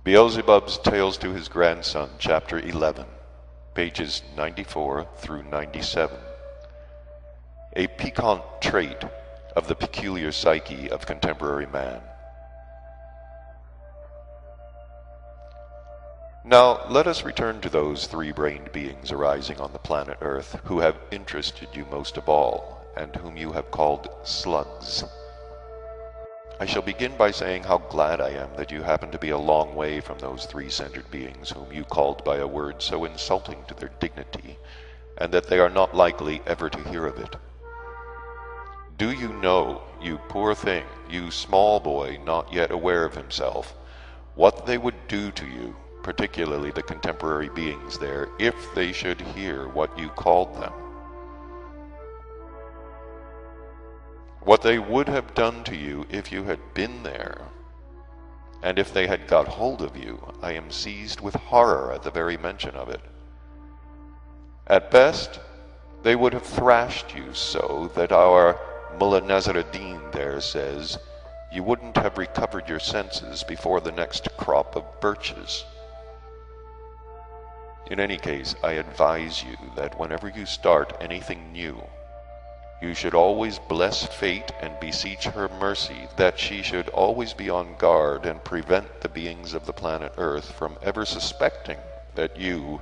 Beelzebub's Tales to His Grandson, Chapter 11, pages 94 through 97. A piquant trait of the peculiar psyche of contemporary man. Now, let us return to those three-brained beings arising on the planet Earth who have interested you most of all, and whom you have called slugs. I shall begin by saying how glad I am that you happen to be a long way from those three-centered beings whom you called by a word so insulting to their dignity, and that they are not likely ever to hear of it. Do you know, you poor thing, you small boy not yet aware of himself, what they would do to you, particularly the contemporary beings there, if they should hear what you called them? What they would have done to you if you had been there, and if they had got hold of you, I am seized with horror at the very mention of it. At best, they would have thrashed you so that our Mullah Nasruddin there says you wouldn't have recovered your senses before the next crop of birches. In any case, I advise you that whenever you start anything new, you should always bless fate and beseech her mercy that she should always be on guard and prevent the beings of the planet Earth from ever suspecting that you,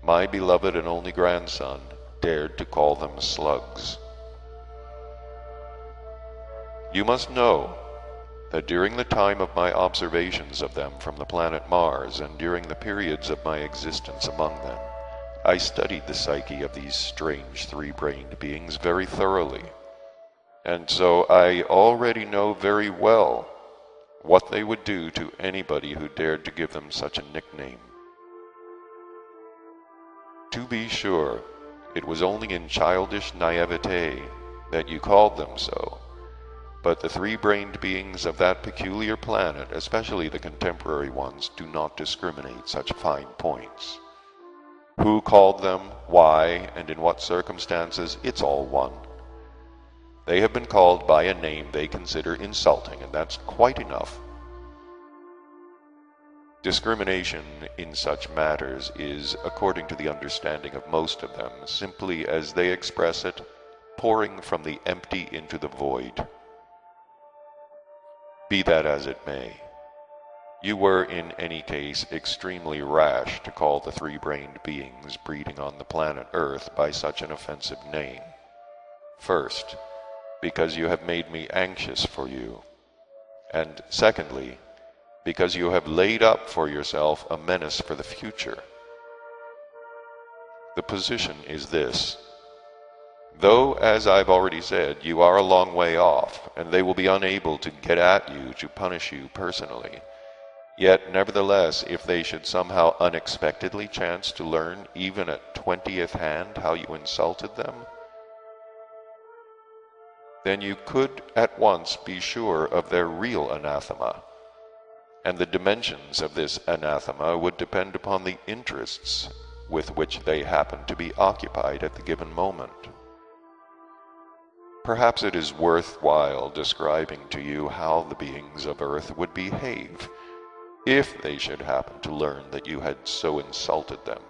my beloved and only grandson, dared to call them slugs. You must know that during the time of my observations of them from the planet Mars and during the periods of my existence among them, I studied the psyche of these strange three-brained beings very thoroughly, and so I already know very well what they would do to anybody who dared to give them such a nickname. To be sure, it was only in childish naivete that you called them so, but the three-brained beings of that peculiar planet, especially the contemporary ones, do not discriminate such fine points. Who called them, why, and in what circumstances, it's all one. They have been called by a name they consider insulting, and that's quite enough. Discrimination in such matters is, according to the understanding of most of them, simply as they express it, pouring from the empty into the void. Be that as it may, you were in any case extremely rash to call the three-brained beings breeding on the planet Earth by such an offensive name. First, because you have made me anxious for you, and secondly, because you have laid up for yourself a menace for the future. The position is this. Though, as I've already said, you are a long way off, and they will be unable to get at you to punish you personally, yet, nevertheless, if they should somehow unexpectedly chance to learn, even at 20th hand, how you insulted them, then you could at once be sure of their real anathema, and the dimensions of this anathema would depend upon the interests with which they happen to be occupied at the given moment. Perhaps it is worthwhile describing to you how the beings of Earth would behave if they should happen to learn that you had so insulted them.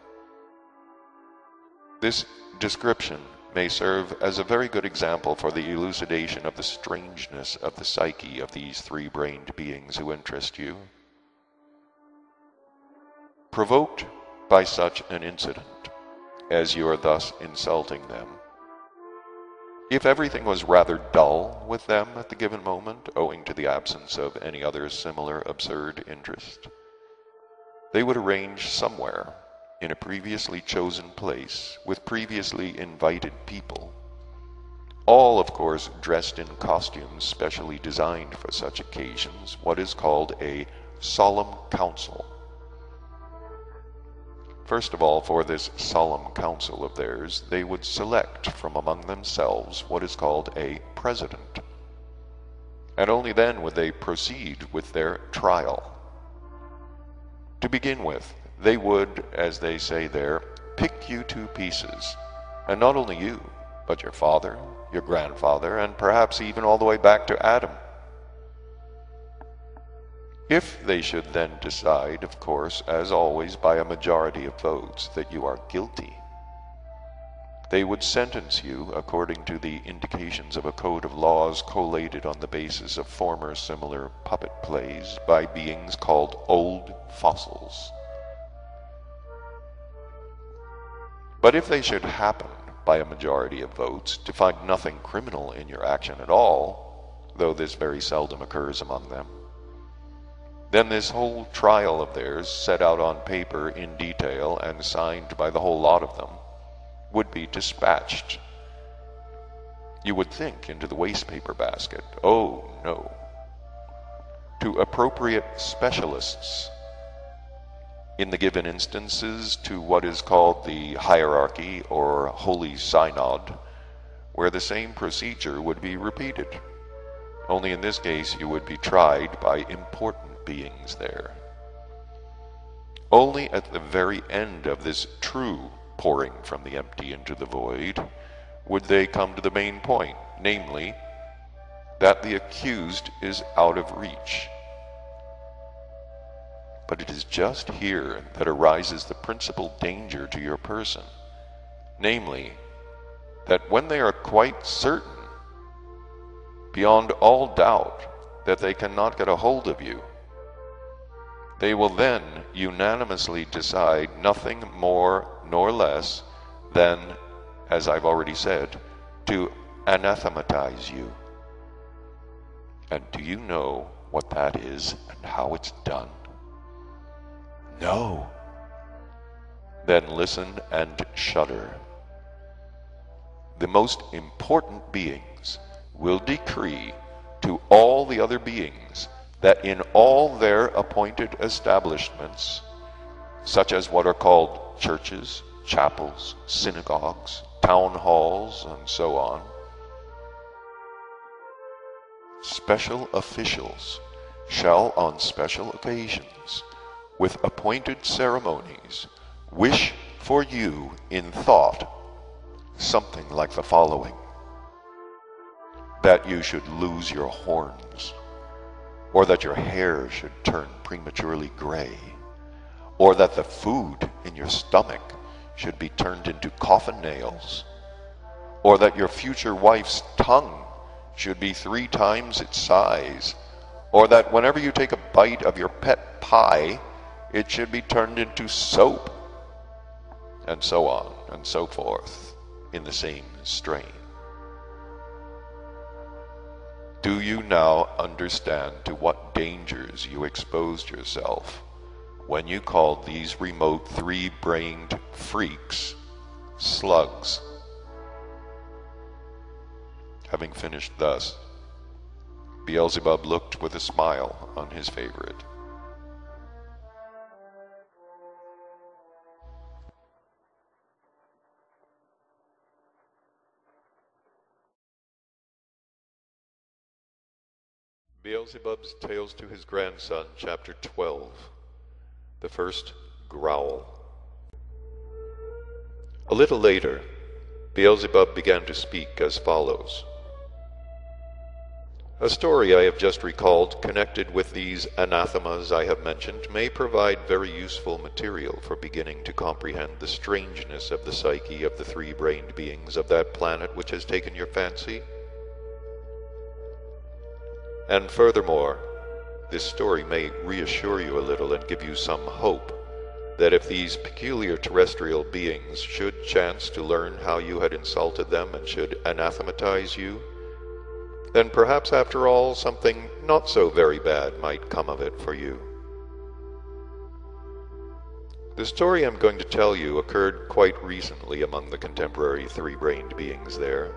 This description may serve as a very good example for the elucidation of the strangeness of the psyche of these three-brained beings who interest you. Provoked by such an incident, as you are thus insulting them, if everything was rather dull with them at the given moment, owing to the absence of any other similar absurd interest, they would arrange somewhere, in a previously chosen place, with previously invited people, all, of course, dressed in costumes specially designed for such occasions, what is called a solemn council. First of all, for this solemn council of theirs, they would select from among themselves what is called a president, and only then would they proceed with their trial. To begin with, they would, as they say there, pick you to pieces, and not only you, but your father, your grandfather, and perhaps even all the way back to Adam. If they should then decide, of course, as always by a majority of votes, that you are guilty, they would sentence you according to the indications of a code of laws collated on the basis of former similar puppet plays by beings called old fossils. But if they should happen, by a majority of votes, to find nothing criminal in your action at all, though this very seldom occurs among them, then this whole trial of theirs, set out on paper in detail and signed by the whole lot of them, would be dispatched. You would think into the wastepaper basket. Oh, no. To appropriate specialists. In the given instances, to what is called the hierarchy or holy synod, where the same procedure would be repeated. Only in this case you would be tried by important beings there. Only at the very end of this true pouring from the empty into the void would they come to the main point, namely, that the accused is out of reach. But it is just here that arises the principal danger to your person, namely, that when they are quite certain, beyond all doubt, that they cannot get a hold of you, they will then unanimously decide nothing more nor less than, as I've already said, to anathematize you. And do you know what that is and how it's done? No. Then listen and shudder. The most important beings will decree to all the other beings that in all their appointed establishments, such as what are called churches, chapels, synagogues, town halls, and so on, special officials shall on special occasions, with appointed ceremonies, wish for you in thought something like the following: that you should lose your horns, or that your hair should turn prematurely gray, or that the food in your stomach should be turned into coffin nails, or that your future wife's tongue should be 3 times its size, or that whenever you take a bite of your pet pie, it should be turned into soap, and so on and so forth in the same strain. Do you now understand to what dangers you exposed yourself when you called these remote 3-brained freaks slugs? Having finished thus, Beelzebub looked with a smile on his favorite. Beelzebub's Tales to His Grandson, Chapter 12. The First Growl. A little later, Beelzebub began to speak as follows. A story I have just recalled, connected with these anathemas I have mentioned, may provide very useful material for beginning to comprehend the strangeness of the psyche of the 3-brained beings of that planet which has taken your fancy. And furthermore, this story may reassure you a little and give you some hope that if these peculiar terrestrial beings should chance to learn how you had insulted them and should anathematize you, then perhaps after all something not so very bad might come of it for you. The story I'm going to tell you occurred quite recently among the contemporary 3-brained beings there,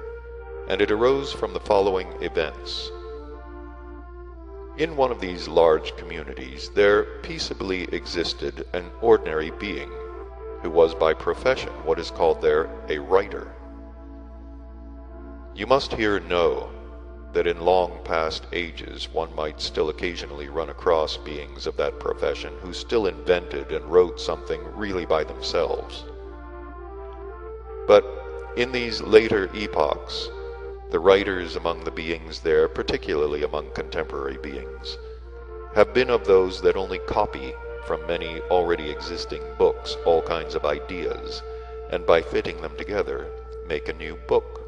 and it arose from the following events. In one of these large communities, there peaceably existed an ordinary being, who was by profession what is called there a writer. You must here know that in long past ages one might still occasionally run across beings of that profession who still invented and wrote something really by themselves. But in these later epochs, the writers among the beings there, particularly among contemporary beings, have been of those that only copy from many already existing books all kinds of ideas, and by fitting them together, make a new book.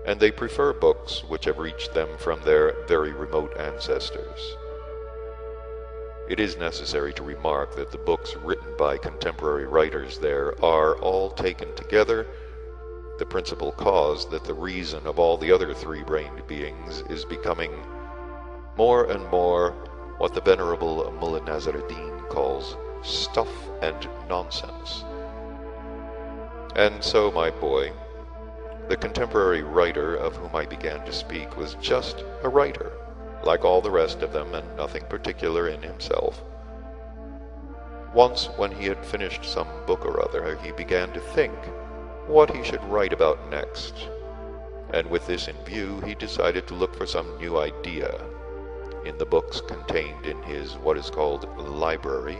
And they prefer books which have reached them from their very remote ancestors. It is necessary to remark that the books written by contemporary writers there are all taken together, the principal cause that the reason of all the other three-brained beings is becoming more and more what the Venerable Mullah Nasruddin calls stuff and nonsense. And so, my boy, the contemporary writer of whom I began to speak was just a writer, like all the rest of them, and nothing particular in himself. Once, when he had finished some book or other, he began to think what he should write about next, and with this in view, he decided to look for some new idea in the books contained in his what is called library,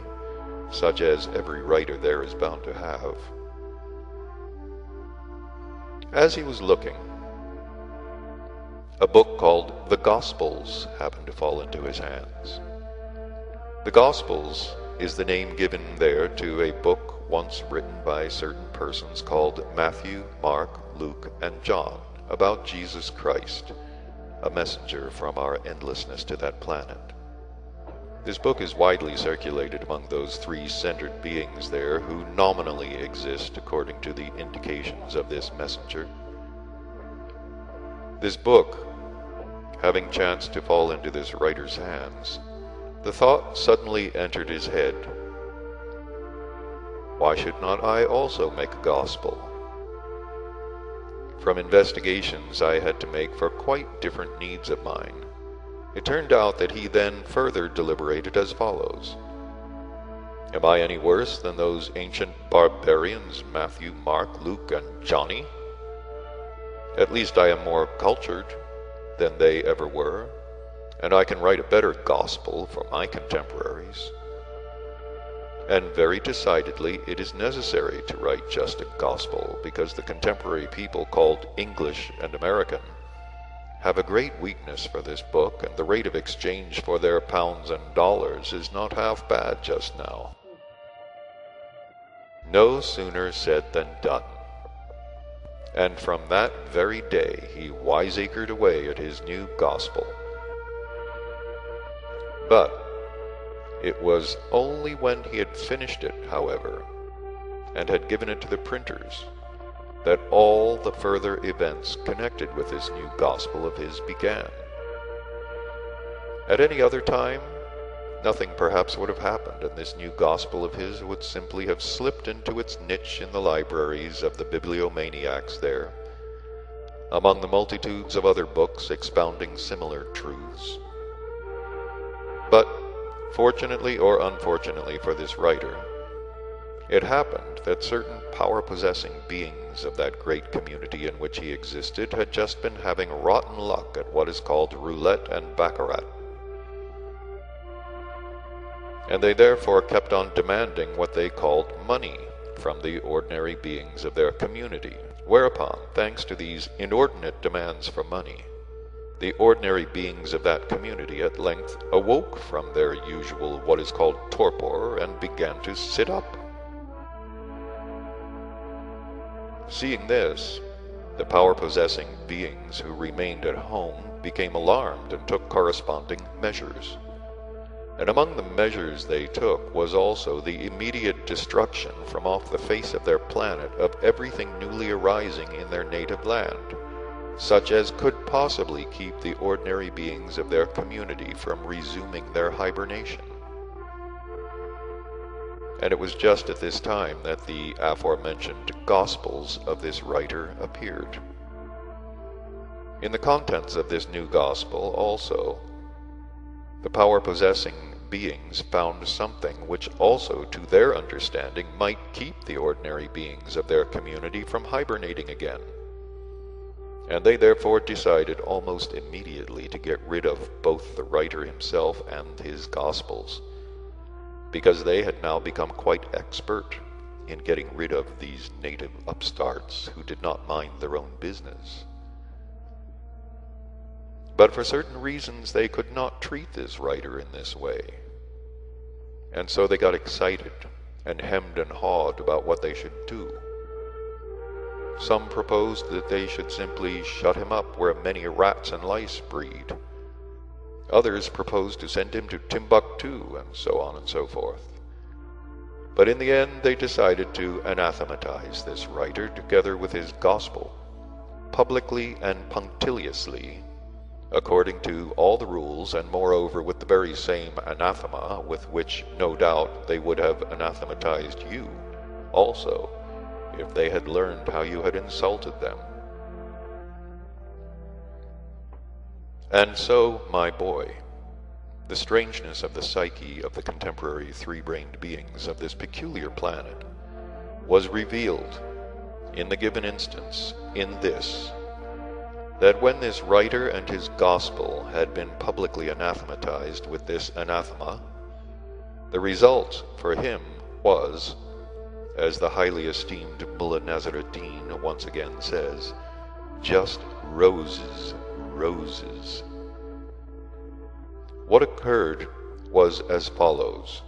such as every writer there is bound to have. As he was looking, a book called The Gospels happened to fall into his hands. The Gospels is the name given there to a book once written by certain persons called Matthew, Mark, Luke, and John about Jesus Christ, a messenger from our endlessness to that planet. This book is widely circulated among those three-centered beings there who nominally exist according to the indications of this messenger. This book, having chanced to fall into this writer's hands, the thought suddenly entered his head, why should not I also make a gospel? From investigations I had to make for quite different needs of mine, it turned out that he then further deliberated as follows. Am I any worse than those ancient barbarians, Matthew, Mark, Luke, and Johnny? At least I am more cultured than they ever were, and I can write a better gospel for my contemporaries. And very decidedly it is necessary to write just a gospel, because the contemporary people called English and American have a great weakness for this book, and the rate of exchange for their pounds and dollars is not half bad just now. No sooner said than done, and from that very day he wiseacred away at his new gospel. But it was only when he had finished it, however, and had given it to the printers, that all the further events connected with this new gospel of his began. At any other time, nothing perhaps would have happened, and this new gospel of his would simply have slipped into its niche in the libraries of the bibliomaniacs there, among the multitudes of other books expounding similar truths. But, fortunately or unfortunately for this writer, it happened that certain power-possessing beings of that great community in which he existed had just been having rotten luck at what is called roulette and baccarat. And they therefore kept on demanding what they called money from the ordinary beings of their community, whereupon, thanks to these inordinate demands for money, the ordinary beings of that community at length awoke from their usual what is called torpor and began to sit up. Seeing this, the power-possessing beings who remained at home became alarmed and took corresponding measures. And among the measures they took was also the immediate destruction from off the face of their planet of everything newly arising in their native land, such as could possibly keep the ordinary beings of their community from resuming their hibernation. And it was just at this time that the aforementioned Gospels of this writer appeared. In the contents of this new Gospel, also, the power-possessing beings found something which also, to their understanding, might keep the ordinary beings of their community from hibernating again. And they therefore decided almost immediately to get rid of both the writer himself and his Gospels, because they had now become quite expert in getting rid of these native upstarts who did not mind their own business. But for certain reasons they could not treat this writer in this way. And so they got excited and hemmed and hawed about what they should do. Some proposed that they should simply shut him up where many rats and lice breed. Others proposed to send him to Timbuktu, and so on and so forth. But in the end they decided to anathematize this writer together with his gospel, publicly and punctiliously, according to all the rules, and moreover with the very same anathema with which no doubt they would have anathematized you also, if they had learned how you had insulted them. And so, my boy, the strangeness of the psyche of the contemporary three-brained beings of this peculiar planet was revealed in the given instance in this, that when this writer and his gospel had been publicly anathematized with this anathema, the result for him was, as the highly esteemed Mullah Nasruddin once again says, just roses, roses. What occurred was as follows.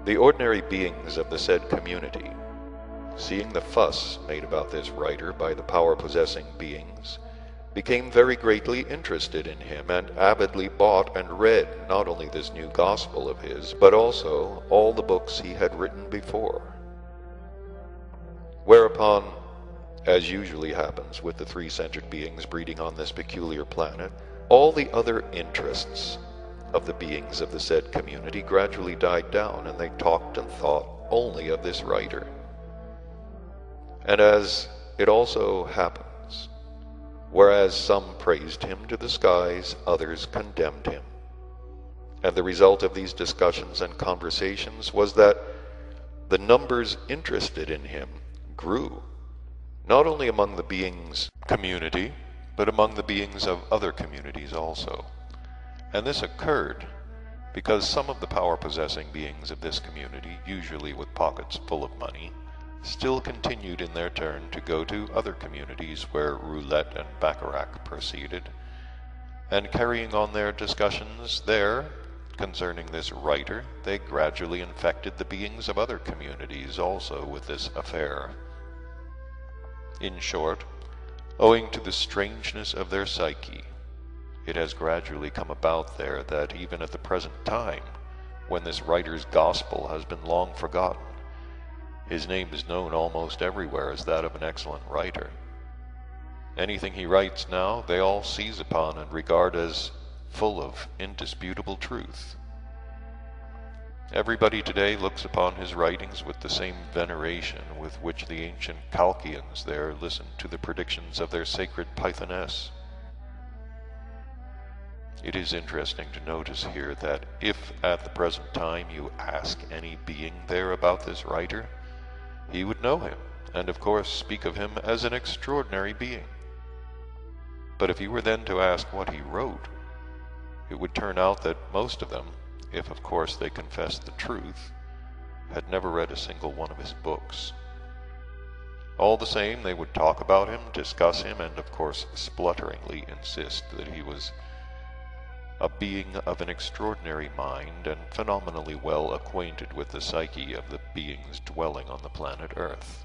The ordinary beings of the said community, seeing the fuss made about this writer by the power-possessing beings, became very greatly interested in him, and avidly bought and read not only this new gospel of his, but also all the books he had written before. Whereupon, as usually happens with the three-centered beings breeding on this peculiar planet, all the other interests of the beings of the said community gradually died down, and they talked and thought only of this writer. And as it also happens, whereas some praised him to the skies, others condemned him. And the result of these discussions and conversations was that the numbers interested in him grew, not only among the beings' community, but among the beings of other communities also. And this occurred because some of the power-possessing beings of this community, usually with pockets full of money, still continued in their turn to go to other communities where roulette and baccarat proceeded, and carrying on their discussions there concerning this writer, they gradually infected the beings of other communities also with this affair. In short, owing to the strangeness of their psyche, it has gradually come about there that even at the present time, when this writer's gospel has been long forgotten, his name is known almost everywhere as that of an excellent writer. Anything he writes now, they all seize upon and regard as full of indisputable truth. Everybody today looks upon his writings with the same veneration with which the ancient Chaldeans there listened to the predictions of their sacred Pythoness. It is interesting to notice here that if at the present time you ask any being there about this writer, he would know him, and of course speak of him as an extraordinary being. But if you were then to ask what he wrote, it would turn out that most of them, if of course they confessed the truth, had never read a single one of his books. All the same, they would talk about him, discuss him, and of course splutteringly insist that he was a being of an extraordinary mind and phenomenally well acquainted with the psyche of the beings dwelling on the planet Earth.